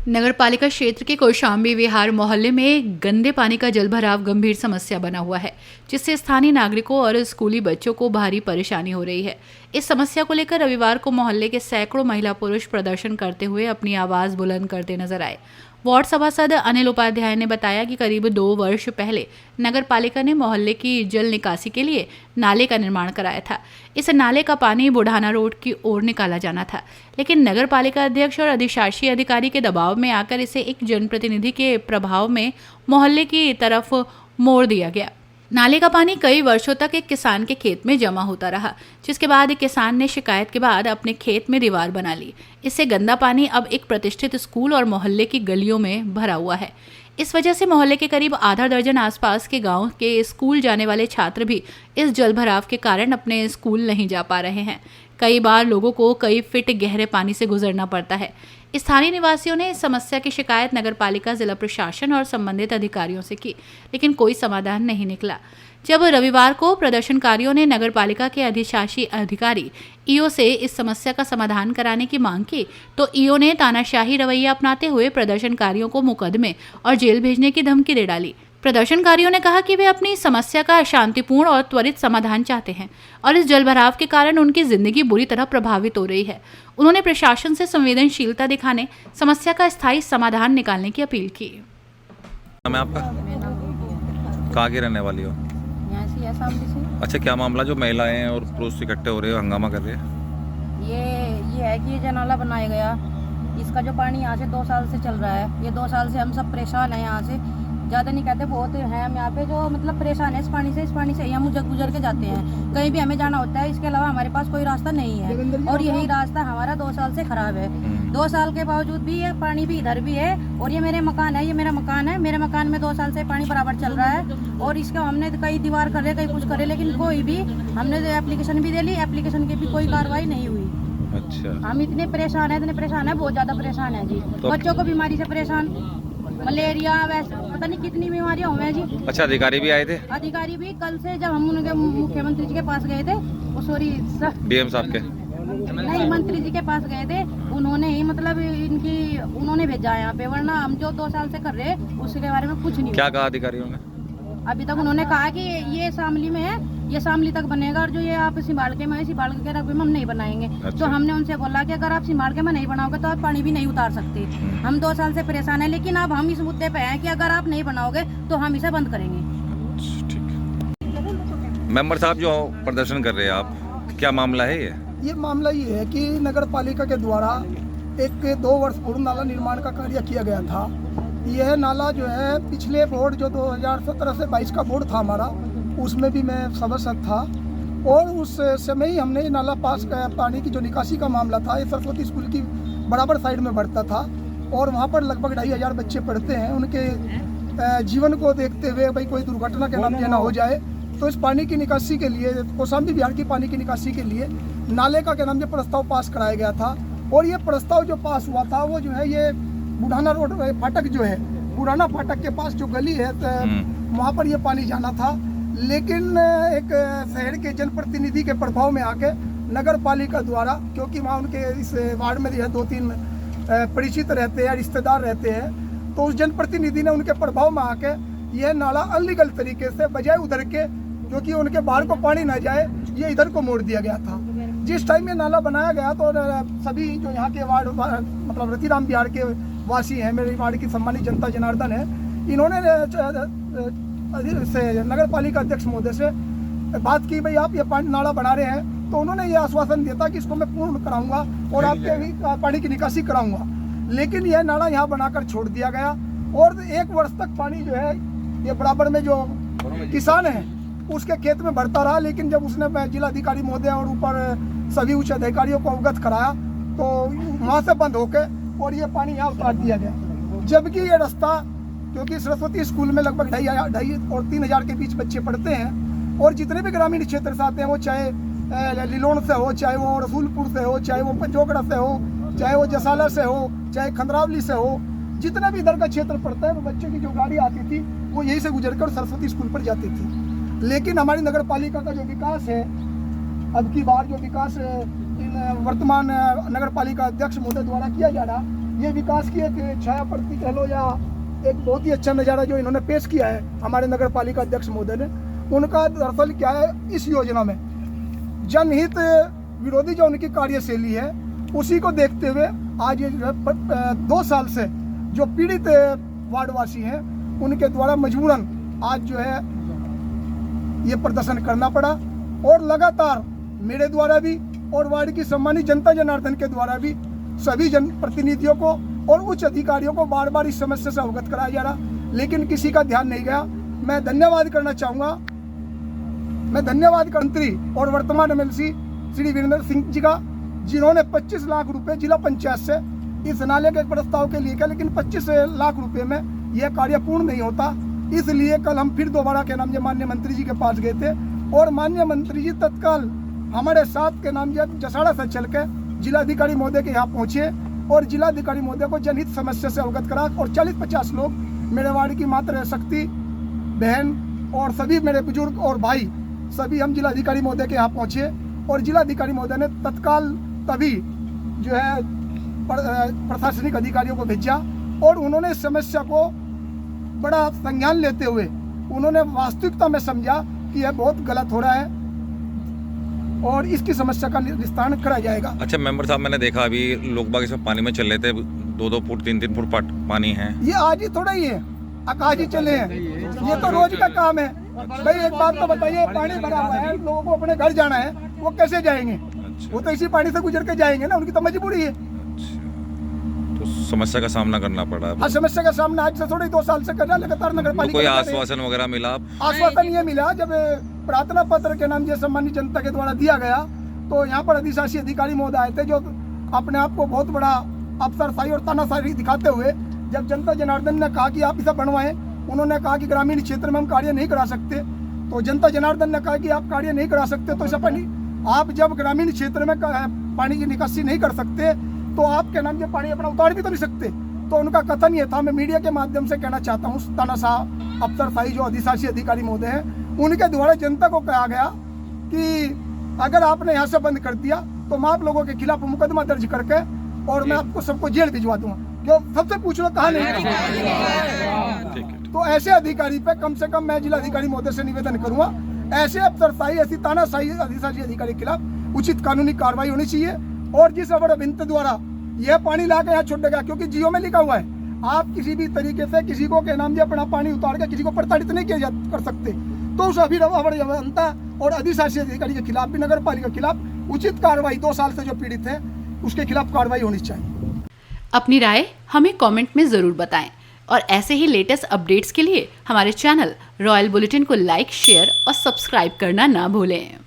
नगरपालिका क्षेत्र के कौशाम्बी विहार मोहल्ले में गंदे पानी का जलभराव गंभीर समस्या बना हुआ है, जिससे स्थानीय नागरिकों और स्कूली बच्चों को भारी परेशानी हो रही है। इस समस्या को लेकर रविवार को मोहल्ले के सैकड़ों महिला पुरुष प्रदर्शन करते हुए अपनी आवाज बुलंद करते नजर आए। वार्ड सभासद अनिल उपाध्याय ने बताया कि करीब 2 वर्ष पहले नगरपालिका ने मोहल्ले की जल निकासी के लिए नाले का निर्माण कराया था। इस नाले का पानी बुढ़ाना रोड की ओर निकाला जाना था, लेकिन नगरपालिका अध्यक्ष और अधिशासी अधिकारी के दबाव में आकर इसे एक जनप्रतिनिधि के प्रभाव में मोहल्ले की तरफ मोड़ दिया गया। नाले का पानी कई वर्षों तक एक किसान के खेत में जमा होता रहा, जिसके बाद एक किसान ने शिकायत के बाद अपने खेत में दीवार बना ली। इससे गंदा पानी अब एक प्रतिष्ठित स्कूल और मोहल्ले की गलियों में भरा हुआ है। इस वजह से मोहल्ले के करीब आधा दर्जन आसपास के गांव के स्कूल जाने वाले छात्र भी इस जलभराव के कारण अपने स्कूल नहीं जा पा रहे हैं। कई बार लोगों को कई फीट गहरे पानी से गुजरना पड़ता है। स्थानीय निवासियों ने इस समस्या की शिकायत नगरपालिका, जिला प्रशासन और संबंधित अधिकारियों से की, लेकिन कोई समाधान नहीं निकला। जब रविवार को प्रदर्शनकारियों ने नगरपालिका के अधिशासी अधिकारी ईओ से इस समस्या का समाधान कराने की मांग की, तो ईओ ने तानाशाही रवैया अपनाते हुए प्रदर्शनकारियों को मुकदमे और जेल भेजने की धमकी दे डाली। प्रदर्शनकारियों ने कहा कि वे अपनी समस्या का शांतिपूर्ण और त्वरित समाधान चाहते हैं और इस जलभराव के कारण उनकी जिंदगी बुरी तरह प्रभावित हो रही है। उन्होंने प्रशासन से संवेदनशीलता दिखाने समस्या का स्थायी समाधान निकालने की अपील की। मैं आपका कहाँ की रहने वाली हो? यहाँ से या सामने से। अच्छा, क्या मामला जो महिलाएं और पुरुष इकट्ठे हो रहे हो, हंगामा कर रहे हैं? ये है कि ये जो नाला बनाया गया, इसका जो पानी यहाँ से 2 साल से चल रहा है। ये 2 साल से हम सब परेशान हैं। यहाँ से ज़्यादा नहीं कहते, बहुत हैं हम यहाँ पे जो मतलब परेशान है इस पानी से ही हम गुजर के जाते हैं। कहीं भी हमें जाना होता है, इसके अलावा हमारे पास कोई रास्ता नहीं है और यही रास्ता हमारा 2 साल से खराब है। 2 साल के बावजूद भी ये पानी भी इधर भी है और ये मेरे मकान है, ये मेरा मकान है। मेरे मकान में 2 साल से पानी बराबर चल रहा है और इसका हमने कई दीवार करे, कई कुछ करे, लेकिन कोई भी हमने एप्लीकेशन भी दे ली, एप्लीकेशन की भी कोई कार्रवाई नहीं हुई। अच्छा, हम इतने परेशान है, बहुत ज़्यादा परेशान है जी। तो बच्चों को बीमारी से परेशान, मलेरिया, वैसे पता नहीं कितनी बीमारियां हुई हैं जी। अच्छा, अधिकारी भी आए थे? अधिकारी भी कल से, जब हम उनके मुख्यमंत्री जी के पास गए थे, सॉरी डीएम साहब के नहीं, मंत्री जी के पास गए थे, उन्होंने ही मतलब उन्होंने भेजा है यहाँ पे, वरना हम जो 2 साल से कर रहे हैं उसके बारे में कुछ नहीं। क्या कहा अधिकारियों ने? अभी तक उन्होंने कहा कि ये शामली में है, ये शामली तक बनेगा और जो ये आप सिंभाल के रकबे में हम नहीं बनाएंगे। अच्छा। तो हमने उनसे बोला कि अगर आप सिंभाल के में नहीं बनाओगे तो आप पानी भी नहीं उतार सकते। हम 2 साल से परेशान है, लेकिन अब हम इस मुद्दे पे हैं कि अगर आप नहीं बनाओगे तो हम इसे बंद करेंगे। ठीक। मेंबर साहब जो प्रदर्शन कर रहे हैं आप, क्या मामला है? ये मामला ये है कि नगर पालिका के द्वारा एक 2 वर्ष पूर्व नाला निर्माण का कार्य किया गया था। यह नाला जो है पिछले बोर्ड जो 2017 से 22 का बोर्ड था हमारा, उसमें भी मैं सदस्य था और उस समय ही हमने ये नाला पास किया। पानी की जो निकासी का मामला था, ये सरस्वती स्कूल की बराबर साइड में बढ़ता था और वहाँ पर लगभग 2500 बच्चे पढ़ते हैं। उनके जीवन को देखते हुए भाई कोई दुर्घटना के नाम ना हो जाए, तो इस पानी की निकासी के लिए, कौशाम्बी विहार की पानी की निकासी के लिए नाले का नाम ये प्रस्ताव पास कराया गया था। और ये प्रस्ताव जो पास हुआ था वो जो है ये बुढ़ाना रोड फाटक जो है, पुराना फाटक के पास जो गली है वहाँ पर ये पानी जाना था। लेकिन एक शहर के जनप्रतिनिधि के प्रभाव में आके नगर पालिका द्वारा, क्योंकि वहाँ उनके इस वार्ड में जो है 2-3 परिचित रहते हैं, रिश्तेदार रहते हैं, तो उस जनप्रतिनिधि ने उनके प्रभाव में आके यह नाला अनलीगल तरीके से बजाय उधर के, क्योंकि उनके बाहर को पानी ना जाए, ये इधर को मोड़ दिया गया था। जिस टाइम ये नाला बनाया गया तो सभी जो यहाँ के वार्ड मतलब रतिराम विहार के वासी हैं, मेरे वार्ड की सम्मानित जनता जनार्दन है, इन्होंने नगर पालिका अध्यक्ष महोदय से बात की, भाई आप ये पानी नाला बना रहे हैं, तो उन्होंने ये आश्वासन दिया था कि इसको मैं पूर्ण कराऊंगा और आपके भी पानी की निकासी कराऊंगा। लेकिन यह नाला यहाँ बनाकर छोड़ दिया गया और 1 वर्ष तक पानी जो है ये बराबर में जो किसान है उसके खेत में बढ़ता रहा। लेकिन जब उसने जिला अधिकारी महोदय और ऊपर सभी उच्च अधिकारियों को अवगत कराया तो वहाँ से बंद होकर और ये पानी यहाँ उतार दिया गया। जबकि ये रास्ता, क्योंकि सरस्वती स्कूल में लगभग 2,500 और 3,000 के बीच बच्चे पढ़ते हैं और जितने भी ग्रामीण क्षेत्र से आते हैं, वो चाहे लिलोन से हो, चाहे वो रसूलपुर से हो, चाहे वो पंजोगड़ा से हो, चाहे वो जसाला से हो, चाहे खंदरावली से हो, जितना भी इधर का क्षेत्र पड़ता है, वो बच्चों की जो गाड़ी आती थी वो यहीं से गुजर कर सरस्वती स्कूल पर जाती थी। लेकिन हमारी नगर पालिका का जो विकास है, अब की बार जो विकास वर्तमान नगर पालिका अध्यक्ष महोदय द्वारा किया जा रहा, ये विकास की एक छाया प्रति कह लो या एक बहुत ही अच्छा नज़ारा जो इन्होंने पेश किया है हमारे नगर पालिका अध्यक्ष महोदय ने, उनका दरअसल क्या है, इस योजना में जनहित विरोधी जो उनकी कार्यशैली है उसी को देखते हुए आज ये 2 साल से जो पीड़ित वार्डवासी हैं उनके द्वारा मजबूरन आज जो है ये प्रदर्शन करना पड़ा। और लगातार मेरे द्वारा भी और वार्ड की सम्मानित जनता जनार्दन के द्वारा भी सभी जनप्रतिनिधियों को और उच्च अधिकारियों को बार बार इस समस्या से अवगत कराया जा रहा, लेकिन किसी का ध्यान नहीं गया। मैं धन्यवाद करना चाहूँगा, मैं धन्यवाद मंत्री और वर्तमान एमएलसी श्री वीरेंद्र सिंह जी का, जिन्होंने 25 लाख रुपए जिला पंचायत से इस नाले के प्रस्ताव के लिए किया, लेकिन 25 लाख रुपए में यह कार्य पूर्ण नहीं होता। इसलिए कल हम फिर दोबारा के नाम माननीय मंत्री जी के पास गए थे और माननीय मंत्री जी तत्काल हमारे साथ के नाम जसाड़ा से चल के जिलाधिकारी महोदय के यहाँ पहुँचे और जिलाधिकारी महोदय को जनहित समस्या से अवगत करा और 40-50 लोग मेरे वार्ड की मात्र शक्ति बहन और सभी मेरे बुजुर्ग और भाई सभी हम जिलाधिकारी महोदय के यहाँ पहुँचे और जिलाधिकारी महोदय ने तत्काल तभी जो है प्रशासनिक अधिकारियों को भेजा और उन्होंने इस समस्या को बड़ा संज्ञान लेते हुए उन्होंने वास्तविकता में समझा कि यह बहुत गलत हो रहा है और इसकी समस्या का निस्तारण करा जाएगा। अच्छा मेंबर साहब, मैंने देखा अभी लोग बाग इसमें पानी में चल रहे थे, 2-2 फुट 3-3 फुट पानी है। ये आज ही थोड़ा ही है, आकाश ही चले हैं, ये तो रोज का काम है। भाई एक बात तो बताइए, पानी भरा हुआ है, लोगों को अपने घर जाना है, वो कैसे जाएंगे? अच्छा। वो तो इसी पानी से गुजर के जाएंगे ना, उनकी तो मजबूरी है। तो समस्या का सामना करना पड़ा। हाँ, समस्या का सामना आज से थोड़े 2 साल से कर रहा है लगातार नगर पालिका। कोई आश्वासन वगैरह मिला? आश्वासन ये मिला जब प्रार्थना पत्र के नाम से सम्मानित जनता के द्वारा दिया गया तो यहाँ पर अधिशासी अधिकारी महोदय आए थे जो अपने आप को बहुत बड़ा अफसरशाही और तानाशाही दिखाते हुए जब जनता जनार्दन ने कहा कि आप इसे बनवाएं, उन्होंने कहा कि ग्रामीण क्षेत्र में हम कार्य नहीं करा सकते। तो जनता जनार्दन ने कहा कि आप कार्य नहीं करा सकते तो ऐसा पानी, आप जब ग्रामीण क्षेत्र में पानी की निकासी नहीं कर सकते तो आपके नाम से पानी अपना उतार भी तो नहीं सकते। तो उनका कथन ये था, मैं मीडिया के माध्यम से कहना चाहता हूँ, तानाशाह अफसरशाही जो अधिशासी अधिकारी महोदय हैं उनके द्वारा जनता को कहा गया कि अगर आपने यहाँ से बंद कर दिया तो मैं आप लोगों के खिलाफ मुकदमा दर्ज करके और मैं आपको सबको जेल भिजवा दूंगा। क्यों? सबसे पूछ लो कहाँ नहीं। तो ऐसे अधिकारी पे कम से कम मैं जिलाधिकारी महोदय से निवेदन करूंगा, ऐसे अफसरशाही ऐसी तानाशाही अधिशासी अधिकारी के खिलाफ उचित कानूनी कार्रवाई होनी चाहिए। और जिस अवर अभियंता द्वारा यह पानी ला के यहाँ छोड़ देगा, क्योंकि जियो में लिखा हुआ है आप किसी भी तरीके से किसी को के नाम से अपना पानी उतार के किसी को प्रताड़ित नहीं किया कर सकते, तो उस अभियंता और अधिशासी अधिकारी के खिलाफ भी नगर पालिका के खिलाफ उचित कार्रवाई 2 साल से जो पीड़ित है उसके खिलाफ कार्रवाई होनी चाहिए। अपनी राय हमें कमेंट में ज़रूर बताएं और ऐसे ही लेटेस्ट अपडेट्स के लिए हमारे चैनल रॉयल बुलेटिन को लाइक, शेयर और सब्सक्राइब करना ना भूलें।